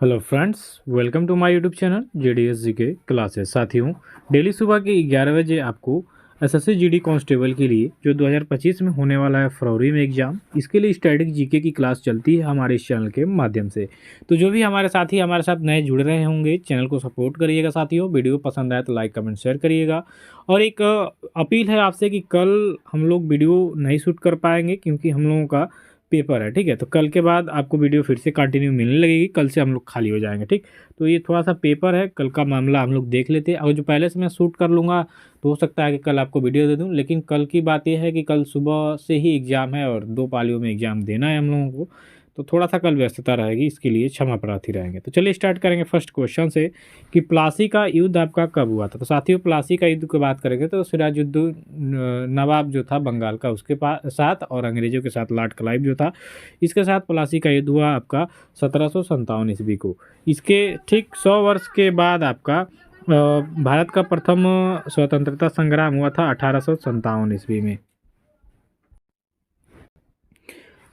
Hello friends, welcome to my YouTube channel JDS ji के classes. साथियों, daily सुबह के 11 बजे आपको SSC GD कांस्टेबल के लिए जो 2025 में होने वाला है फरवरी में एग्जाम, इसके लिए स्टैटिक जीके की क्लास चलती है हमारे इस चैनल के माध्यम से। तो जो भी हमारे साथी हमारे साथ नए जुड़ रहे होंगे, चैनल को सपोर्ट करिएगा। साथियों, वीडियो पसंद आए तो लाइक कमेंट शेयर करिएगा। और एक अपील है आपसे कि कल हम लोग वीडियो नहीं शूट कर पाएंगे क्योंकि हम लोगों का पेपर है। ठीक है, तो कल के बाद आपको वीडियो फिर से कंटिन्यू मिलने लगेगी। कल से हम लोग खाली हो जाएंगे। ठीक, तो ये थोड़ा सा पेपर है, कल का मामला हम लोग देख लेते हैं। और जो पहले से मैं शूट कर लूँगा तो हो सकता है कि कल आपको वीडियो दे दूँ, लेकिन कल की बात यह है कि कल सुबह से ही एग्ज़ाम है और 2 पालियों में एग्ज़ाम देना है हम लोगों को, तो थोड़ा सा कल व्यस्तता रहेगी, इसके लिए क्षमा प्रार्थी रहेंगे। तो चलिए स्टार्ट करेंगे फर्स्ट क्वेश्चन से कि प्लासी का युद्ध आपका कब हुआ था। तो साथियों, प्लासी का युद्ध की बात करेंगे तो सिराजुद्दौला नवाब जो था बंगाल का, उसके साथ, और अंग्रेजों के साथ लॉर्ड क्लाइव जो था, इसके साथ प्लासी का युद्ध हुआ आपका 1757 ईस्वी को। इसके ठीक 100 वर्ष के बाद आपका भारत का प्रथम स्वतंत्रता संग्राम हुआ था 1857 ईस्वी में।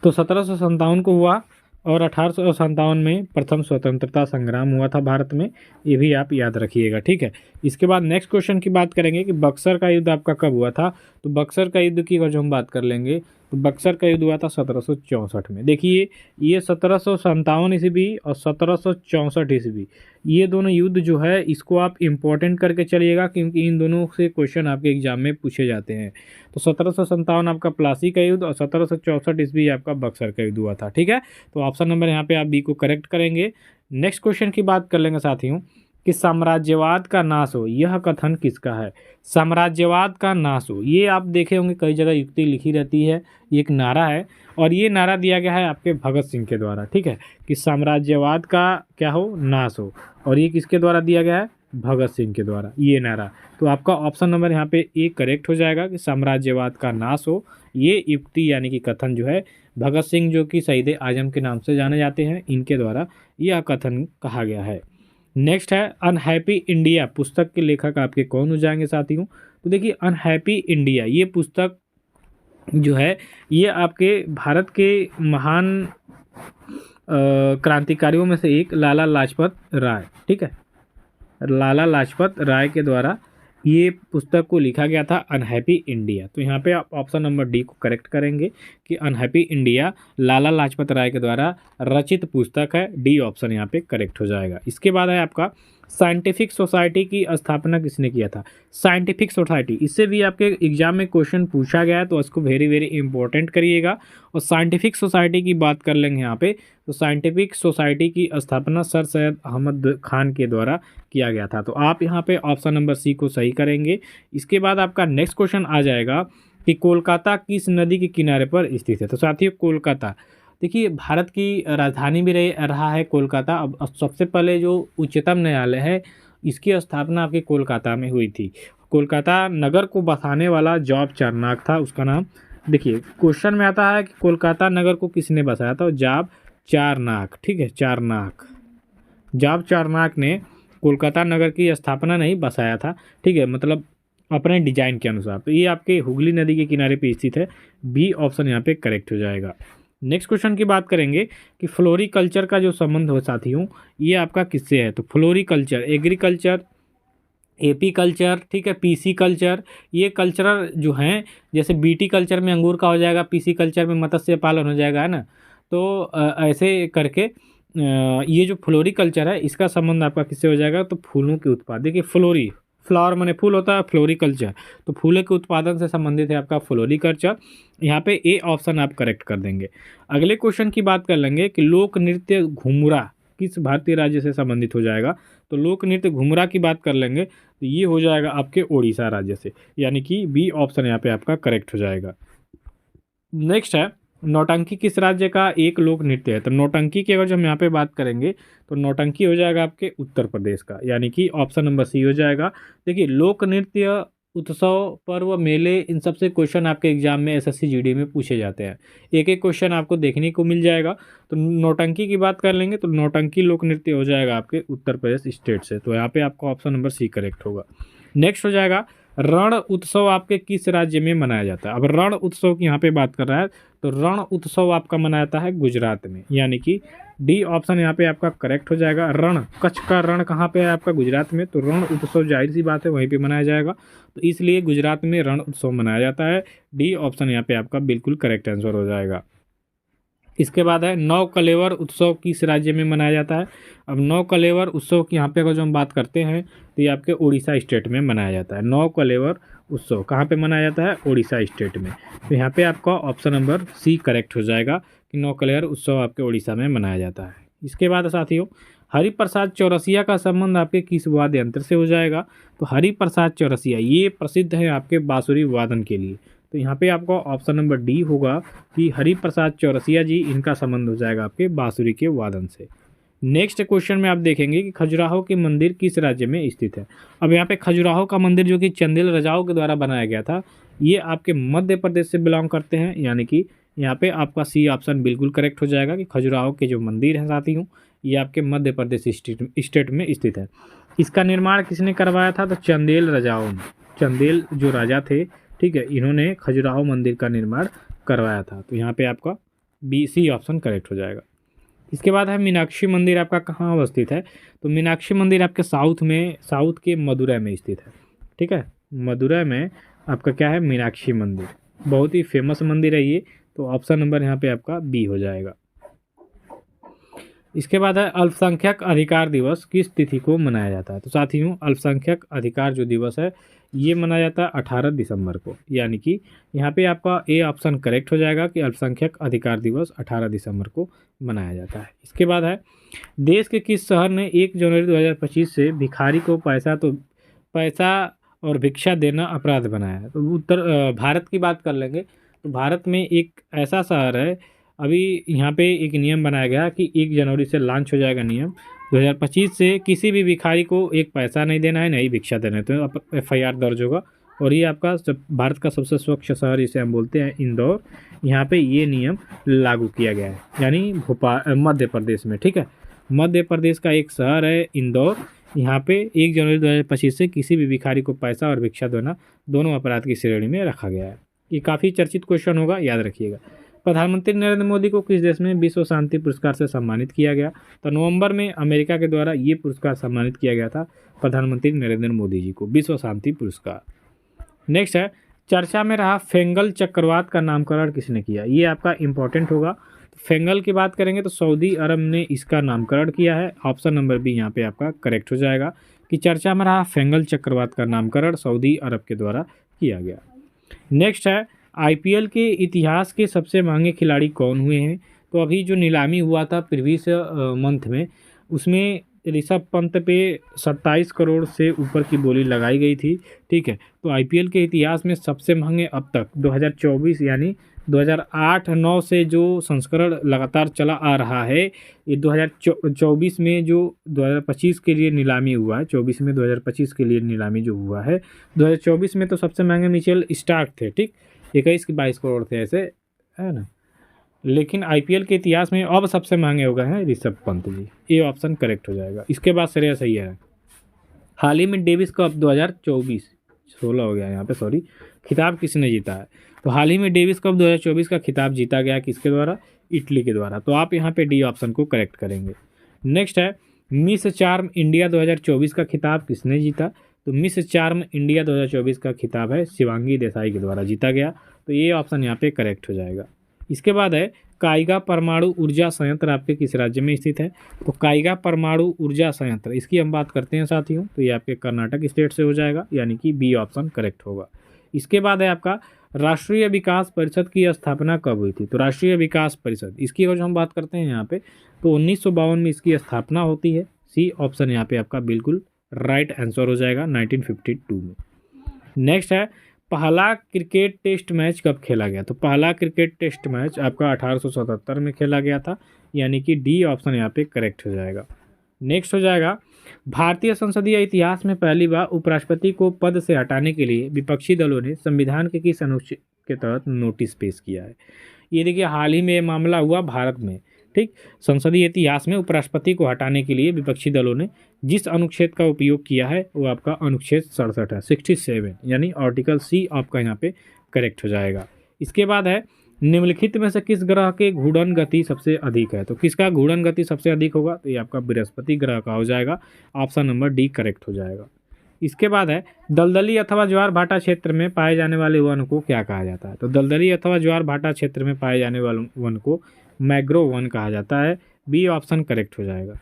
तो 1757 को हुआ और 1857 में प्रथम स्वतंत्रता संग्राम हुआ था भारत में। ये भी आप याद रखिएगा। ठीक है, इसके बाद नेक्स्ट क्वेश्चन की बात करेंगे कि बक्सर का युद्ध आपका कब हुआ था। तो बक्सर का युद्ध की अगर जो हम बात कर लेंगे तो बक्सर का युद्ध हुआ था 1764 में। देखिए, ये 1757 ईस्वी और 1764 ईस्वी, ये दोनों युद्ध जो है इसको आप इम्पोर्टेंट करके चलिएगा क्योंकि इन दोनों से क्वेश्चन आपके एग्जाम में पूछे जाते हैं। तो 1757 आपका प्लासी का युद्ध और 1764 ईस्वी आपका बक्सर का युद्ध हुआ था। ठीक है, तो ऑप्शन नंबर यहाँ पे आप बी को करेक्ट करेंगे। नेक्स्ट क्वेश्चन की बात कर लेंगे साथियों कि साम्राज्यवाद का नाश हो, यह कथन किसका है। साम्राज्यवाद का नाश हो, ये आप देखे होंगे कई जगह युक्ति लिखी रहती है, ये एक नारा है और ये नारा दिया गया है आपके भगत सिंह के द्वारा। ठीक है, कि साम्राज्यवाद का क्या हो, नाश हो, और ये किसके द्वारा दिया गया है, भगत सिंह के द्वारा, ये नारा। तो आपका ऑप्शन नंबर यहाँ पे ए करेक्ट हो जाएगा कि साम्राज्यवाद का नाश हो, ये युक्ति यानी कि कथन जो है भगत सिंह जो कि शहीद आजम के नाम से जाने जाते हैं, इनके द्वारा यह कथन कहा गया है। नेक्स्ट है अनहैप्पी इंडिया पुस्तक के लेखक आपके कौन हो जाएंगे साथियों। तो देखिए, अनहैप्पी इंडिया ये पुस्तक जो है ये आपके भारत के महान क्रांतिकारियों में से एक लाला लाजपत राय, ठीक है, लाला लाजपत राय के द्वारा ये पुस्तक को लिखा गया था, अनहैप्पी इंडिया। तो यहाँ पे आप ऑप्शन नंबर डी को करेक्ट करेंगे कि अनहैप्पी इंडिया लाला लाजपत राय के द्वारा रचित पुस्तक है। डी ऑप्शन यहाँ पे करेक्ट हो जाएगा। इसके बाद है आपका साइंटिफिक सोसाइटी की स्थापना किसने किया था। साइंटिफिक सोसाइटी, इससे भी आपके एग्जाम में क्वेश्चन पूछा गया है, तो इसको वेरी वेरी इंपॉर्टेंट करिएगा। और साइंटिफिक सोसाइटी की बात कर लेंगे यहाँ पे, तो साइंटिफिक सोसाइटी की स्थापना सर सैयद अहमद खान के द्वारा किया गया था। तो आप यहाँ पे ऑप्शन नंबर सी को सही करेंगे। इसके बाद आपका नेक्स्ट क्वेश्चन आ जाएगा कि कोलकाता किस नदी के किनारे पर स्थित है। तो साथियों, कोलकाता देखिए भारत की राजधानी भी रहा है कोलकाता। अब सबसे पहले जो उच्चतम न्यायालय है इसकी स्थापना आपके कोलकाता में हुई थी। कोलकाता नगर को बसाने वाला जॉब चारनाक था उसका नाम। देखिए, क्वेश्चन में आता है कि कोलकाता नगर को किसने बसाया था, जॉब चारनाक। ठीक है, चारनाक, जॉब चारनाक ने कोलकाता नगर की स्थापना नहीं, बसाया था। ठीक है, मतलब अपने डिजाइन के अनुसार। तो ये आपके हुगली नदी के किनारे पे स्थित है। बी ऑप्शन यहाँ पे करेक्ट हो जाएगा। नेक्स्ट क्वेश्चन की बात करेंगे कि फ्लोरिकल्चर का जो संबंध हो साथियों, ये आपका किससे है। तो फ्लोरिकल्चर, एग्रीकल्चर, एपी कल्चर, ठीक है, पीसी कल्चर, ये कल्चरल जो हैं, जैसे बीटी कल्चर में अंगूर का हो जाएगा, पीसी कल्चर में मत्स्य पालन हो जाएगा, है ना। तो ऐसे करके ये जो फ्लोरिकल्चर है इसका संबंध आपका किससे हो जाएगा, तो फूलों के उत्पाद। देखिए, फ्लोरी, फ्लावर माने फूल होता है, फ्लोरिकल्चर तो फूलों के उत्पादन से संबंधित है आपका फ्लोरिकल्चर। यहाँ पे ए ऑप्शन आप करेक्ट कर देंगे। अगले क्वेश्चन की बात कर लेंगे कि लोक नृत्य घुमरा किस भारतीय राज्य से संबंधित हो जाएगा। तो लोक नृत्य घुमरा की बात कर लेंगे तो ये हो जाएगा आपके ओडिशा राज्य से, यानी कि बी ऑप्शन यहाँ पे आपका करेक्ट हो जाएगा। नेक्स्ट है नौटंकी किस राज्य का एक लोक नृत्य है। तो नौटंकी की अगर जो हम यहाँ पे बात करेंगे तो नौटंकी हो जाएगा आपके उत्तर प्रदेश का, यानी कि ऑप्शन नंबर सी हो जाएगा। देखिए, लोक नृत्य, उत्सव, पर्व, मेले, इन सब से क्वेश्चन आपके एग्जाम में SSC GD में पूछे जाते हैं। एक एक क्वेश्चन आपको देखने को मिल जाएगा। तो नौटंकी की बात कर लेंगे तो नौटंकी लोक नृत्य हो जाएगा आपके उत्तर प्रदेश स्टेट से। तो यहाँ पे आपका ऑप्शन नंबर सी करेक्ट होगा। नेक्स्ट हो जाएगा रण उत्सव आपके किस राज्य में मनाया जाता है। अब रण उत्सव की यहाँ पे बात कर रहा है तो रण उत्सव आपका मनाया जाता है गुजरात में, यानी कि डी ऑप्शन यहाँ पे आपका करेक्ट हो जाएगा। रण, कच्छ का रण कहाँ पे है आपका? गुजरात में। तो रण उत्सव जाहिर सी बात है वहीं पे मनाया जाएगा, तो इसलिए गुजरात में रण उत्सव मनाया जाता है। डी ऑप्शन यहाँ पे आपका बिल्कुल करेक्ट आंसर हो जाएगा। इसके बाद है नौ कलेवर उत्सव किस राज्य में मनाया जाता है? अब नौ कलेवर उत्सव की यहाँ पे अगर जो हम बात करते हैं तो ये आपके उड़ीसा स्टेट में मनाया जाता है। नौ कलेवर उत्सव कहाँ पे मनाया जाता है? उड़ीसा स्टेट में। तो यहाँ पे आपका ऑप्शन नंबर सी करेक्ट हो जाएगा कि नौ कलेवर उत्सव आपके उड़ीसा में मनाया जाता है। इसके बाद साथियों, हरिप्रसाद चौरसिया का संबंध आपके किस वाद्य यंत्र से हो जाएगा? तो हरिप्रसाद चौरसिया ये प्रसिद्ध है आपके बांसुरी वादन के लिए। तो यहाँ पे आपका ऑप्शन नंबर डी होगा कि हरिप्रसाद चौरसिया जी, इनका संबंध हो जाएगा आपके बांसुरी के वादन से। नेक्स्ट क्वेश्चन में आप देखेंगे कि खजुराहो के मंदिर किस राज्य में स्थित है। अब यहाँ पे खजुराहो का मंदिर जो कि चंदेल राजाओं के द्वारा बनाया गया था, ये आपके मध्य प्रदेश से बिलोंग करते हैं, यानी कि यहाँ पे आपका सी ऑप्शन बिल्कुल करेक्ट हो जाएगा कि खजुराहो के जो मंदिर हैं साथियों, ये आपके मध्य प्रदेश स्टेट में स्थित है। इसका निर्माण किसने करवाया था? तो चंदेल राजाओं ने, चंदेल जो राजा थे, ठीक है, इन्होंने खजुराहो मंदिर का निर्माण करवाया था। तो यहाँ पे आपका बी सी ऑप्शन करेक्ट हो जाएगा। इसके बाद है मीनाक्षी मंदिर आपका कहाँ अवस्थित है? तो मीनाक्षी मंदिर आपके साउथ के मदुरै में स्थित है। ठीक है, मदुरै में आपका क्या है? मीनाक्षी मंदिर, बहुत ही फेमस मंदिर है ये। तो ऑप्शन नंबर यहाँ पे आपका बी हो जाएगा। इसके बाद है अल्पसंख्यक अधिकार दिवस किस तिथि को मनाया जाता है? तो साथियों, अल्पसंख्यक अधिकार जो दिवस है ये मनाया जाता है 18 दिसंबर को, यानी कि यहाँ पे आपका ए ऑप्शन करेक्ट हो जाएगा कि अल्पसंख्यक अधिकार दिवस 18 दिसंबर को मनाया जाता है। इसके बाद है देश के किस शहर ने 1 जनवरी 2025 से भिखारी को पैसा और भिक्षा देना अपराध बनाया है? तो भारत की बात कर लेंगे तो भारत में एक ऐसा शहर है, अभी यहाँ पे एक नियम बनाया गया कि 1 जनवरी से लॉन्च हो जाएगा नियम 2025 से, किसी भी भिखारी को एक पैसा नहीं देना है, नहीं भिक्षा देना है, तो FIR दर्ज होगा। और ये आपका भारत का सबसे स्वच्छ शहर इसे हम बोलते हैं इंदौर, यहाँ पे ये नियम लागू किया गया है, यानी मध्य प्रदेश में। ठीक है, मध्य प्रदेश का एक शहर है इंदौर, यहाँ पे 1 जनवरी 2025 से किसी भी भिखारी को पैसा और भिक्षा देना दोनों अपराध की श्रेणी में रखा गया है। ये काफ़ी चर्चित क्वेश्चन होगा, याद रखिएगा। प्रधानमंत्री नरेंद्र मोदी को किस देश में विश्व शांति पुरस्कार से सम्मानित किया गया? तो नवंबर में अमेरिका के द्वारा ये पुरस्कार सम्मानित किया गया था प्रधानमंत्री नरेंद्र मोदी जी को, विश्व शांति पुरस्कार। नेक्स्ट है चर्चा में रहा फेंगल चक्रवात का नामकरण किसने किया? ये आपका इंपॉर्टेंट होगा। फेंगल की बात करेंगे तो सऊदी अरब ने इसका नामकरण किया है। ऑप्शन नंबर बी यहाँ पे आपका करेक्ट हो जाएगा कि चर्चा में रहा फेंगल चक्रवात का नामकरण सऊदी अरब के द्वारा किया गया। नेक्स्ट है IPL के इतिहास के सबसे महंगे खिलाड़ी कौन हुए हैं? तो अभी जो नीलामी हुआ था प्रीवियस मंथ में, उसमें ऋषभ पंत पे 27 करोड़ से ऊपर की बोली लगाई गई थी। ठीक है, तो IPL के इतिहास में सबसे महंगे अब तक 2024 यानी 2008-9 से जो संस्करण लगातार चला आ रहा है, ये 2024 में जो 2025 के लिए नीलामी हुआ है, 24 में 2025 के लिए नीलामी जो हुआ है, 2024 में तो सबसे महंगे मिचेल स्टार्क थे, ठीक, 21-22 करोड़ थे ऐसे, है ना। लेकिन IPL के इतिहास में अब सबसे महंगे हो गए हैं ऋषभ पंत जी, ये ऑप्शन करेक्ट हो जाएगा। इसके बाद श्रेयस अय्यर है। हाल ही में डेविस कप 2016 हो गया यहाँ पे, सॉरी, खिताब किसने जीता है? तो हाल ही में डेविस कप 2024 का खिताब जीता गया किसके द्वारा? इटली के द्वारा। तो आप यहाँ पे डी ऑप्शन को करेक्ट करेंगे। नेक्स्ट है मिस चार्म इंडिया 2024 का खिताब किसने जीता? तो मिस चार्म इंडिया 2024 का खिताब है शिवांगी देसाई के द्वारा जीता गया। तो ये ऑप्शन यहाँ पे करेक्ट हो जाएगा। इसके बाद है काइगा परमाणु ऊर्जा संयंत्र आपके किस राज्य में स्थित है? तो काइगा परमाणु ऊर्जा संयंत्र, इसकी हम बात करते हैं साथियों, तो ये आपके कर्नाटक स्टेट से हो जाएगा, यानी कि बी ऑप्शन करेक्ट होगा। इसके बाद है आपका राष्ट्रीय विकास परिषद की स्थापना कब हुई थी? तो राष्ट्रीय विकास परिषद, इसकी अगर हम बात करते हैं यहाँ पे, तो 1952 में इसकी स्थापना होती है। सी ऑप्शन यहाँ पे आपका बिल्कुल राइट आंसर हो जाएगा, 1952 में। नेक्स्ट है पहला क्रिकेट टेस्ट मैच कब खेला गया? तो पहला क्रिकेट टेस्ट मैच आपका 1877 में खेला गया था, यानी कि डी ऑप्शन यहाँ पे करेक्ट हो जाएगा। नेक्स्ट हो जाएगा भारतीय संसदीय इतिहास में पहली बार उपराष्ट्रपति को पद से हटाने के लिए विपक्षी दलों ने संविधान के किस अनुच्छेद के तहत नोटिस पेश किया है? ये देखिए हाल ही में मामला हुआ भारत में, ठीक, संसदीय इतिहास में उपराष्ट्रपति को हटाने के लिए विपक्षी दलों ने जिस अनुच्छेद का उपयोग किया है वो आपका अनुच्छेद 67 है, 67, यानी आर्टिकल सी आपका यहाँ पे करेक्ट हो जाएगा। इसके बाद है निम्नलिखित में से किस ग्रह के घूर्णन गति सबसे अधिक है? तो किसका घूर्णन गति सबसे अधिक होगा? तो ये आपका बृहस्पति ग्रह का हो जाएगा। ऑप्शन नंबर डी करेक्ट हो जाएगा। इसके बाद है दलदली अथवा ज्वार भाटा क्षेत्र में पाए जाने वाले वन को क्या कहा जाता है? तो दलदली अथवा ज्वार भाटा क्षेत्र में पाए जाने वाले वन को मैंग्रोव वन कहा जाता है। बी ऑप्शन करेक्ट हो जाएगा।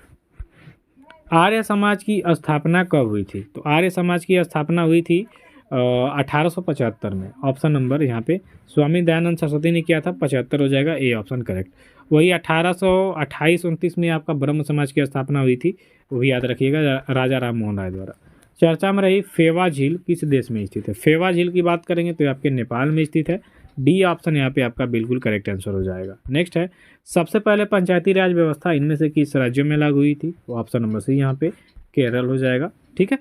आर्य समाज की स्थापना कब हुई थी? तो आर्य समाज की स्थापना हुई थी 1875 में। ऑप्शन नंबर यहाँ पे स्वामी दयानंद सरस्वती ने किया था, 75 हो जाएगा, ए ऑप्शन करेक्ट। वही 1828-29 में आपका ब्रह्म समाज की स्थापना हुई थी, वो भी याद रखिएगा, राजा राम मोहन राय द्वारा। चर्चा में रही फेवा झील किस देश में स्थित है? फेवा झील की बात करेंगे तो आपके नेपाल में स्थित है। डी ऑप्शन यहाँ पे आपका बिल्कुल करेक्ट आंसर हो जाएगा। नेक्स्ट है सबसे पहले पंचायती राज व्यवस्था इनमें से किस राज्यों में लागू हुई थी? तो ऑप्शन नंबर सी यहाँ पे केरल हो जाएगा। ठीक है।